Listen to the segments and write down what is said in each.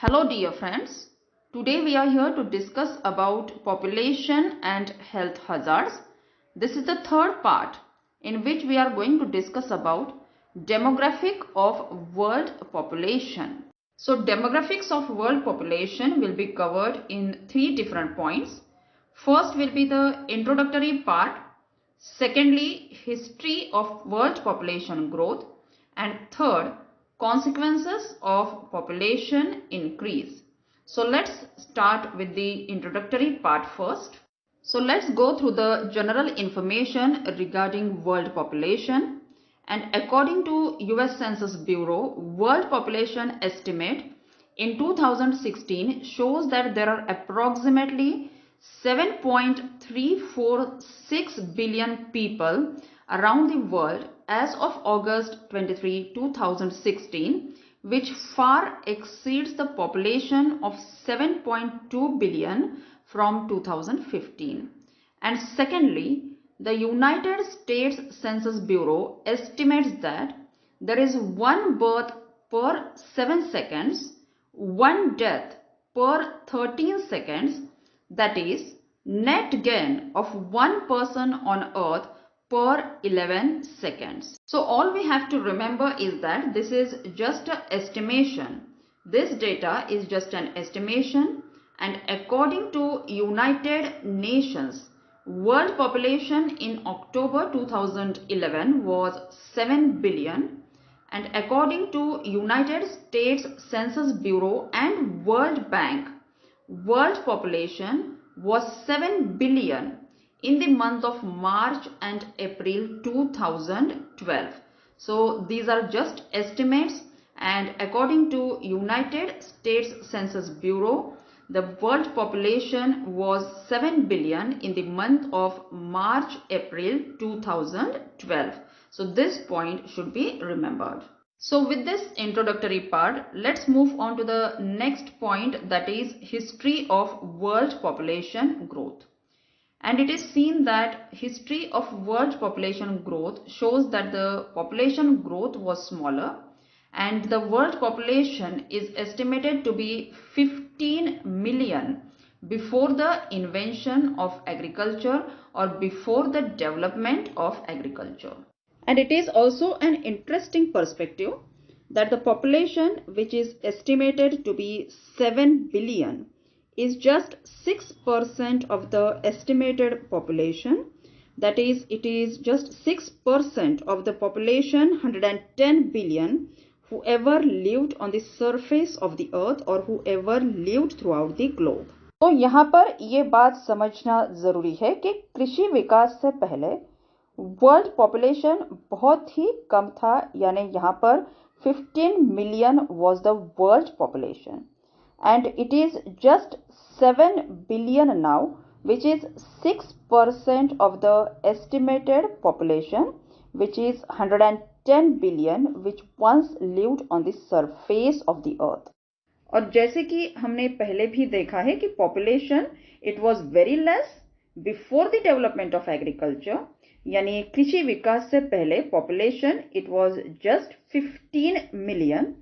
Hello dear friends, today we are here to discuss about population and health hazards. This is the third part in which we are going to discuss about demographic of world population. So demographics of world population will be covered in three different points. First will be the introductory part, secondly history of world population growth, and third consequences of population increase. So let's start with the introductory part first. So let's go through the general information regarding world population. And according to US Census Bureau, world population estimate in 2016 shows that there are approximately 7.346 billion people around the world as of August 23, 2016, which far exceeds the population of 7.2 billion from 2015. And secondly, the United States Census Bureau estimates that there is one birth per 7 seconds, one death per 13 seconds, that is, net gain of one person on earth per 11 seconds. So all we have to remember is that this is just an estimation. This data is just an estimation, and according to United Nations, world population in October 2011 was 7 billion, and according to United States Census Bureau and World Bank, world population was 7 billion in the month of March and April 2012. So these are just estimates, and according to United States Census Bureau, the world population was 7 billion in the month of March April 2012. So this point should be remembered. So with this introductory part, let's move on to the next point, that is history of world population growth. And it is seen that history of world population growth shows that the population growth was smaller, and the world population is estimated to be 15 million before the invention of agriculture or before the development of agriculture. And it is also an interesting perspective that the population, which is estimated to be 7 billion, is just 6% of the estimated population. That is, it is just 6% of the population 110 billion whoever lived on the surface of the earth or whoever lived throughout the globe. तो यहाँ पर ये बात समझना जरूरी है कि कृषि विकास से पहले वर्ल्ड पॉपुलेशन बहुत ही कम था, यानी यहाँ पर 15 million was the world population, and it is just 7 billion now, which is 6% of the estimated population, which is 110 billion, which once lived on the surface of the earth. और जैसे कि हमने पहले भी देखा है कि population it was very less before the development of agriculture, यानी कृषि विकास से पहले population it was just 15 million,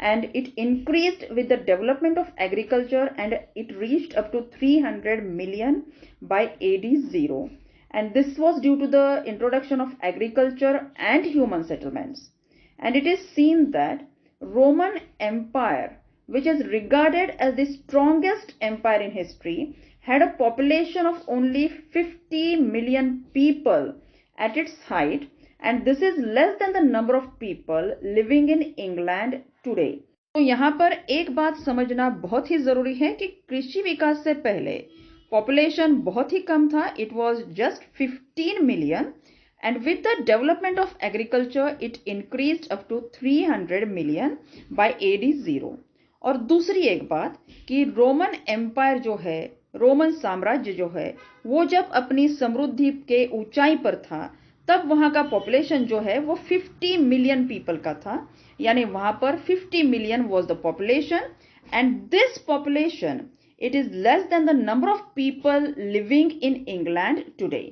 and it increased with the development of agriculture and it reached up to 300 million by AD 0, and this was due to the introduction of agriculture and human settlements. And it is seen that Roman Empire, which is regarded as the strongest empire in history, had a population of only 50 million people at its height, and this is less than the number of people living in England today. तो यहाँ पर एक बात समझना बहुत ही जरूरी है कि कृषि विकास से पहले पॉपुलेशन बहुत ही कम था, it was just 15 million, and with the development of agriculture it increased up to 300 million by AD 0. और दूसरी एक बात कि रोमन एम्पायर जो है, रोमन साम्राज्य जो है, वो जब अपनी समृद्धि के ऊंचाई पर था तब वहां का पॉपुलेशन जो है वो 50 मिलियन पीपल का था, यानी वहां पर 50 million was the population, and this population it is less than the number of people living in England today.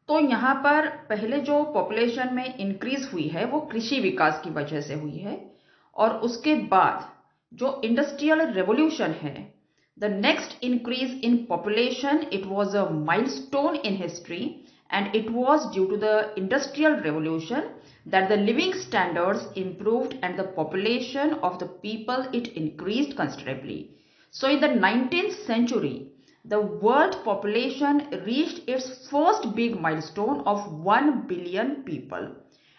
तो यहाँ पर पहले जो पॉपुलेशन में इंक्रीज हुई है वो कृषि विकास की वजह से हुई है, और उसके बाद जो इंडस्ट्रियल रेवोल्यूशन है, the next increase in population, it was a milestone in history, and it was due to the industrial revolution that the living standards improved and the population of the people it increased considerably. So in the 19th century, the world population reached its first big milestone of 1 billion people,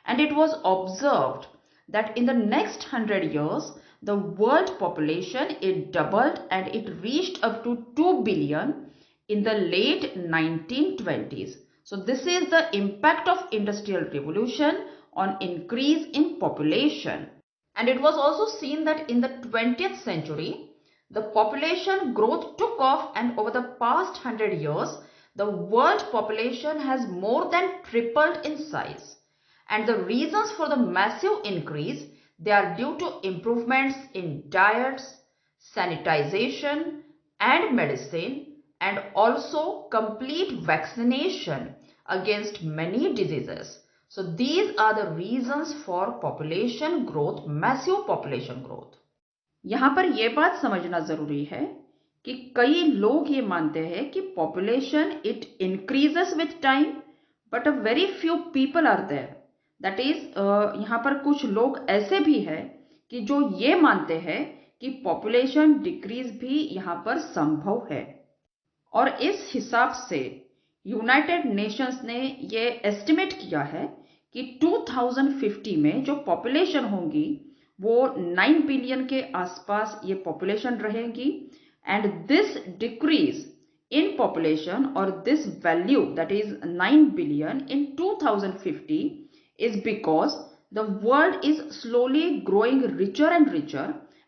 and it was observed that in the next 100 years, the world population it doubled and it reached up to 2 billion in the late 1920s. So this is the impact of industrial revolution on increase in population. And it was also seen that in the 20th century, the population growth took off, and over the past 100 years, the world population has more than tripled in size. And the reasons for the massive increase, they are due to improvements in diets, sanitization and medicine, and also complete vaccination against many diseases. So these are the reasons for population growth, massive population growth. यहाँ पर यह बात समझना जरूरी है कि कई लोग ये मानते हैं कि population it increases with time, but a very few people are there, that is यहाँ पर कुछ लोग ऐसे भी हैं कि जो ये मानते हैं कि पॉपुलेशन डिक्रीज भी यहाँ पर संभव है। और इस हिसाब से यूनाइटेड नेशंस ने ये एस्टिमेट किया है कि 2050 में जो पॉपुलेशन होंगी वो 9 बिलियन के आसपास ये पॉपुलेशन रहेगी, and this decrease in population और this value that is 9 billion इन 2050 is because the world is slowly growing richer and richer,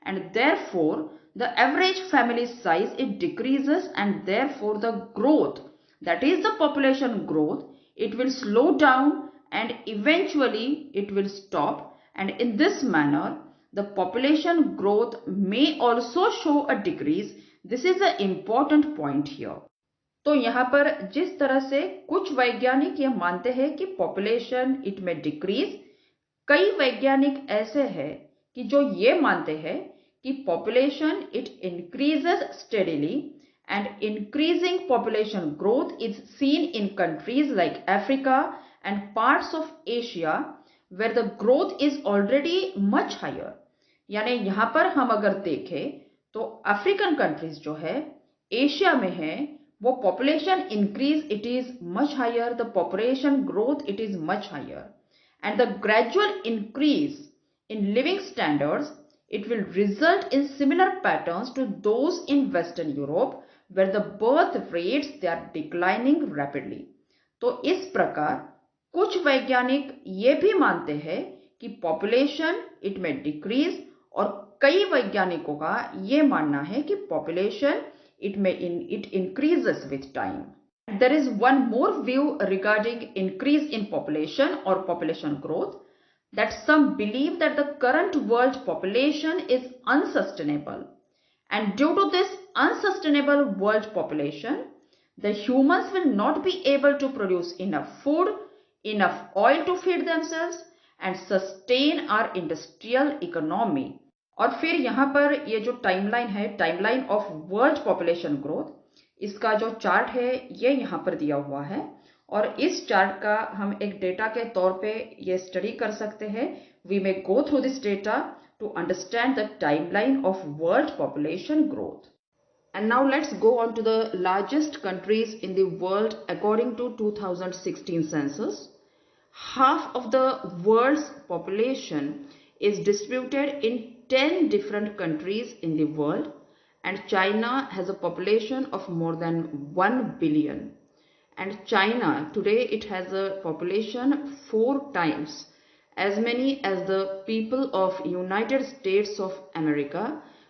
and therefore the average family size it decreases, and therefore the growth, that is the population growth, it will slow down and eventually it will stop, and in this manner the population growth may also show a decrease. This is the important point here. तो यहाँ पर जिस तरह से कुछ वैज्ञानिक ये मानते हैं कि पॉपुलेशन इट में डिक्रीज, कई वैज्ञानिक ऐसे हैं कि जो ये मानते हैं कि population it increases steadily, and increasing population growth is seen in countries like Africa and parts of Asia where the growth is already much higher. यानी यहाँ पर हम अगर देखें तो अफ्रीकन कंट्रीज जो है, एशिया में है, वो population increase it is much higher, the population growth it is much higher, and the gradual increase in living standards it will result in similar patterns to those in Western Europe where the birth rates they are declining rapidly. तो इस प्रकार कुछ वैज्ञानिक ये भी मानते हैं कि population it may decrease, और कई वैज्ञानिकों का ये मानना है कि population it increases with time. There is one more view regarding increase in population or population growth, that some believe that the current world population is unsustainable, and due to this unsustainable world population, the humans will not be able to produce enough food, enough oil to feed themselves and sustain our industrial economy. और फिर यहाँ पर ये जो timeline है, timeline of world population growth, इसका जो chart है ये यहाँ पर दिया हुआ है, और इस चार्ट का हम एक डेटा के तौर पे ये स्टडी कर सकते हैं. We may go through this data to understand the timeline of world population growth. And now let's go on to the largest countries in the world according to 2016 census. Half of the world's population is distributed in 10 different countries in the world, and China has a population of more than 1 billion. And China today it has a population 4 times as many as the people of United States of America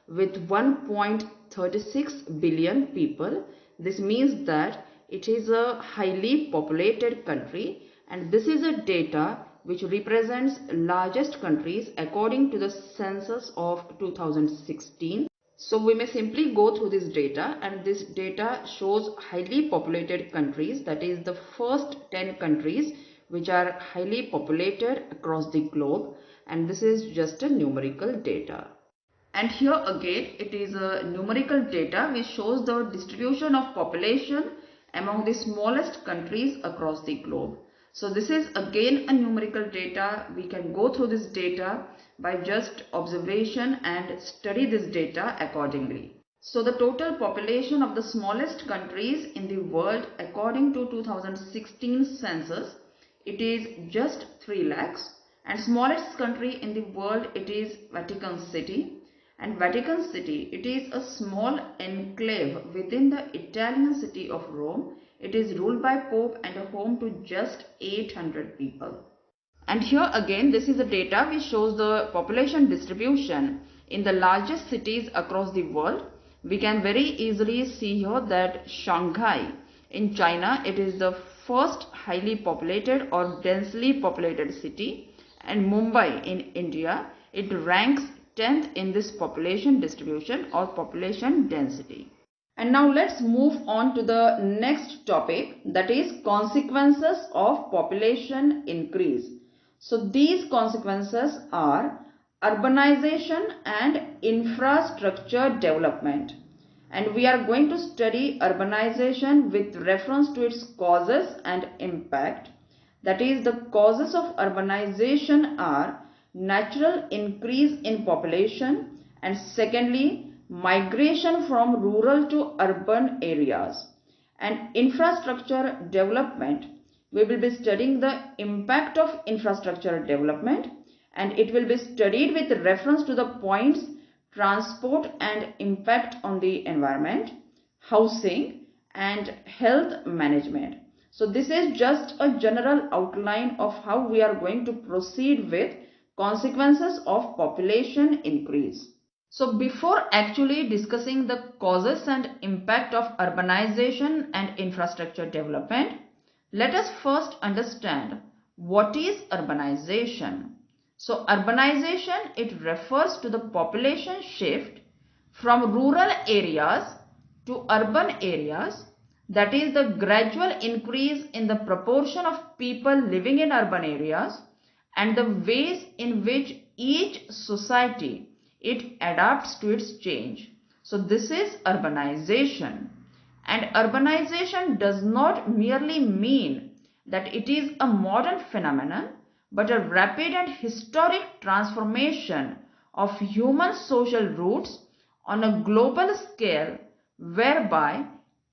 with 1.36 billion people. This means that it is a highly populated country, and this is a data which represents largest countries according to the census of 2016. So we may simply go through this data, and this data shows highly populated countries, that is the first 10 countries which are highly populated across the globe, and this is just a numerical data. And here again it is a numerical data which shows the distribution of population among the smallest countries across the globe. So this is again a numerical data. We can go through this data by just observation and study this data accordingly. So the total population of the smallest countries in the world according to 2016 census, it is just 3 lakhs, and smallest country in the world, it is Vatican City. And Vatican City, it is a small enclave within the Italian city of Rome. It is ruled by Pope and a home to just 800 people. And here again this is the data which shows the population distribution in the largest cities across the world. We can very easily see here that Shanghai in China, it is the first highly populated or densely populated city, and Mumbai in India, it ranks 10th in this population distribution or population density. And now let's move on to the next topic, that is consequences of population increase. So these consequences are urbanization and infrastructure development. And we are going to study urbanization with reference to its causes and impact. That is, the causes of urbanization are natural increase in population, and secondly, migration from rural to urban areas. And infrastructure development, we will be studying the impact of infrastructure development, and it will be studied with reference to the points transport and impact on the environment, housing and health management. So this is just a general outline of how we are going to proceed with consequences of population increase. So before actually discussing the causes and impact of urbanization and infrastructure development, let us first understand what is urbanization. So urbanization, it refers to the population shift from rural areas to urban areas, that is the gradual increase in the proportion of people living in urban areas and the ways in which each society it adapts to its change. So this is urbanization. And urbanization does not merely mean that it is a modern phenomenon, but a rapid and historic transformation of human social roots on a global scale, whereby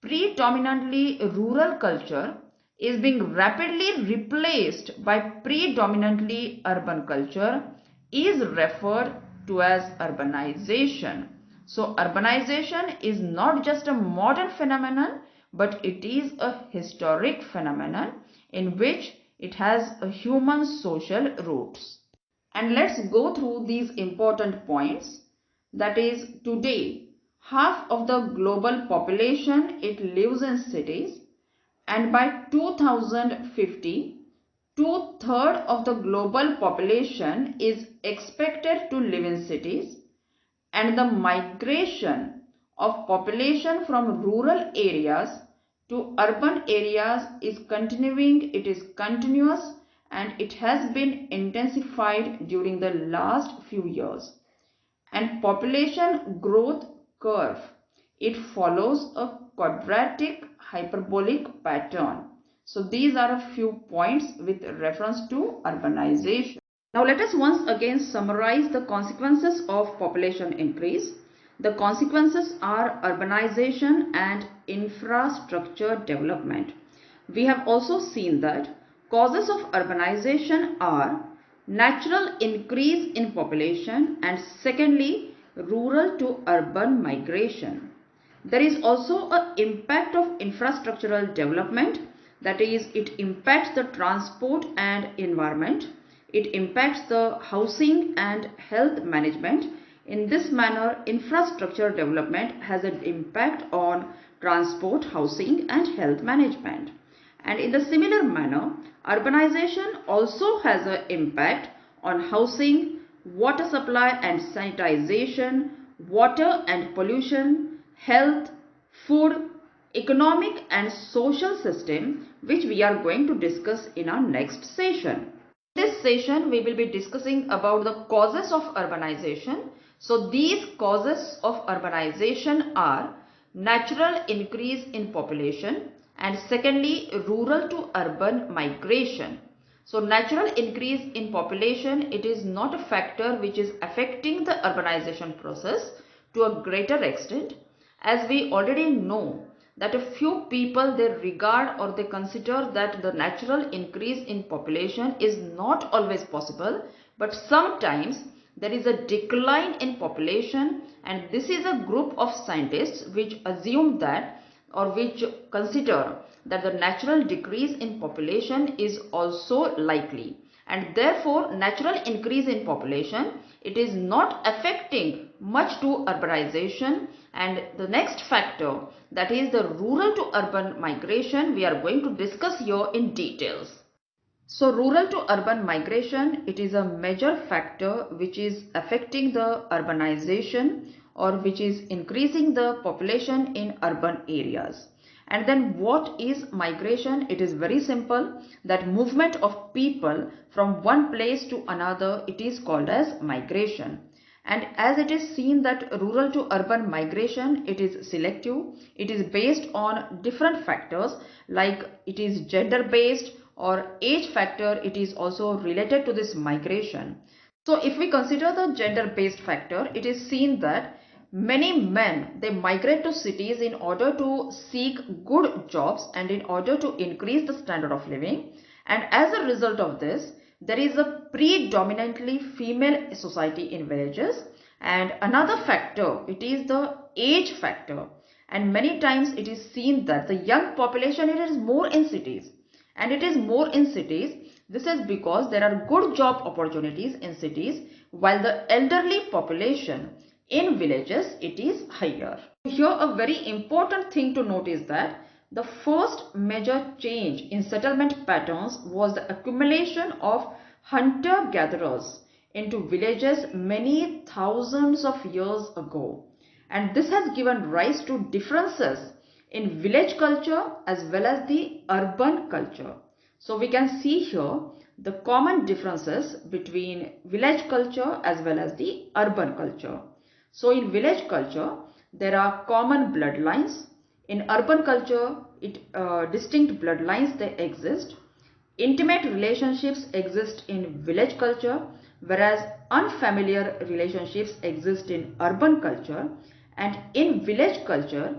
predominantly rural culture is being rapidly replaced by predominantly urban culture, is referred to as urbanization. So urbanization is not just a modern phenomenon, but it is a historic phenomenon in which it has a human social roots. And let's go through these important points. That is, today half of the global population it lives in cities, and by 2050 two-thirds of the global population is expected to live in cities, and the migration of population from rural areas to urban areas is continuing. It is continuous and it has been intensified during the last few years. And population growth curve, it follows a quadratic hyperbolic pattern. So these are a few points with reference to urbanization. Now let us once again summarize the consequences of population increase. The consequences are urbanization and infrastructure development. We have also seen that causes of urbanization are natural increase in population and secondly rural to urban migration. There is also an impact of infrastructural development, that is, it impacts the transport and environment. It impacts the housing and health management. In this manner, infrastructure development has an impact on transport, housing and health management. And in the similar manner, urbanization also has an impact on housing, water supply and sanitization, water and pollution, health, food, economic and social system, which we are going to discuss in our next session. In this session, we will be discussing about the causes of urbanization. So these causes of urbanization are natural increase in population and secondly rural to urban migration. So natural increase in population, it is not a factor which is affecting the urbanization process to a greater extent, as we already know that a few people they regard or they consider that the natural increase in population is not always possible, but sometimes there is a decline in population, and this is a group of scientists which assume that or which consider that the natural decrease in population is also likely, and therefore natural increase in population, it is not affecting much to urbanization. And the next factor, that is the rural to urban migration, we are going to discuss here in details. So rural to urban migration, it is a major factor which is affecting the urbanization or which is increasing the population in urban areas. And then what is migration? It is very simple, that movement of people from one place to another, it is called as migration. And as it is seen that rural to urban migration, it is selective, it is based on different factors like it is gender based or age factor, it is also related to this migration. So if we consider the gender based factor, it is seen that many men they migrate to cities in order to seek good jobs and in order to increase the standard of living, and as a result of this there is a predominantly female society in villages. And another factor, it is the age factor, and many times it is seen that the young population it is more in cities, and it is more in cities. This is because there are good job opportunities in cities while the elderly population in villages it is higher. Here a very important thing to note is that the first major change in settlement patterns was the accumulation of hunter-gatherers into villages many thousands of years ago, and this has given rise to differences in village culture as well as the urban culture. So we can see here the common differences between village culture as well as the urban culture. So in village culture there are common bloodlines. In urban culture distinct bloodlines they exist. Intimate relationships exist in village culture, whereas unfamiliar relationships exist in urban culture. And in village culture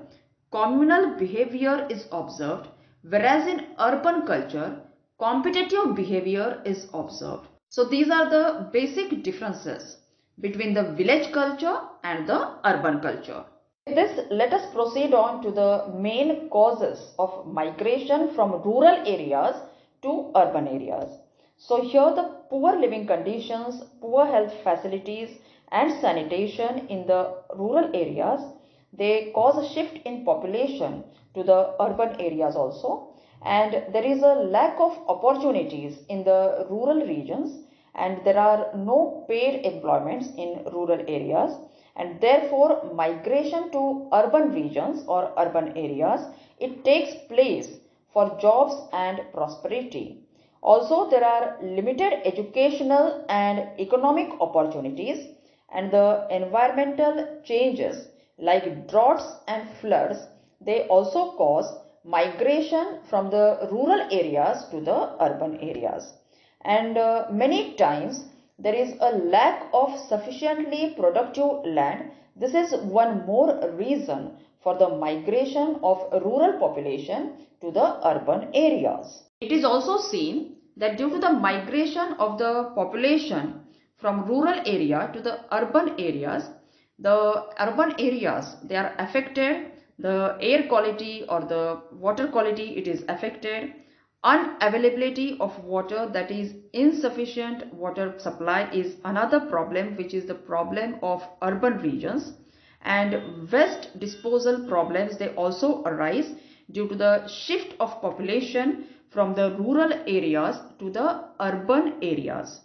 communal behavior is observed, whereas in urban culture competitive behavior is observed. So these are the basic differences between the village culture and the urban culture. With this, let us proceed on to the main causes of migration from rural areas to urban areas. So here the poor living conditions, poor health facilities and sanitation in the rural areas, they cause a shift in population to the urban areas also, and there is a lack of opportunities in the rural regions, and there are no paid employments in rural areas, and therefore migration to urban regions or urban areas it takes place for jobs and prosperity. Also there are limited educational and economic opportunities, and the environmental changes like droughts and floods they also cause migration from the rural areas to the urban areas. And many times there is a lack of sufficiently productive land. This is one more reason for the migration of rural population to the urban areas. It is also seen that due to the migration of the population from rural area to the urban areas, the urban areas they are affected, the air quality or the water quality it is affected, unavailability of water, that is insufficient water supply is another problem which is the problem of urban regions, and waste disposal problems they also arise due to the shift of population from the rural areas to the urban areas.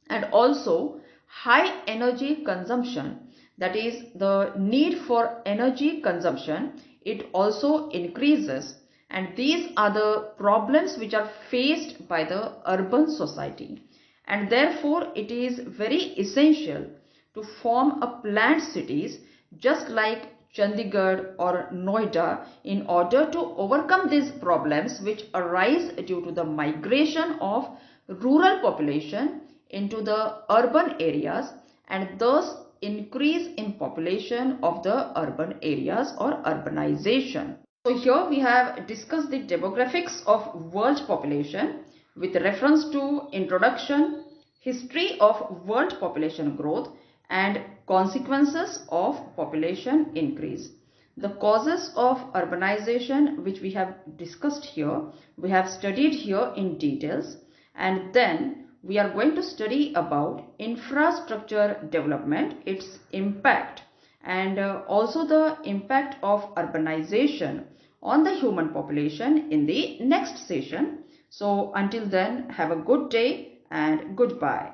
And also high energy consumption, that is the need for energy consumption, it also increases, and these are the problems which are faced by the urban society, and therefore it is very essential to form a planned cities just like Chandigarh or Noida in order to overcome these problems which arise due to the migration of rural population into the urban areas and thus increase in population of the urban areas or urbanization. So here we have discussed the demographics of world population with reference to introduction, history of world population growth and consequences of population increase. The causes of urbanization which we have discussed here, we have studied here in details, and then we are going to study about infrastructure development, its impact, and also the impact of urbanization on the human population in the next session. So until then, have a good day and goodbye.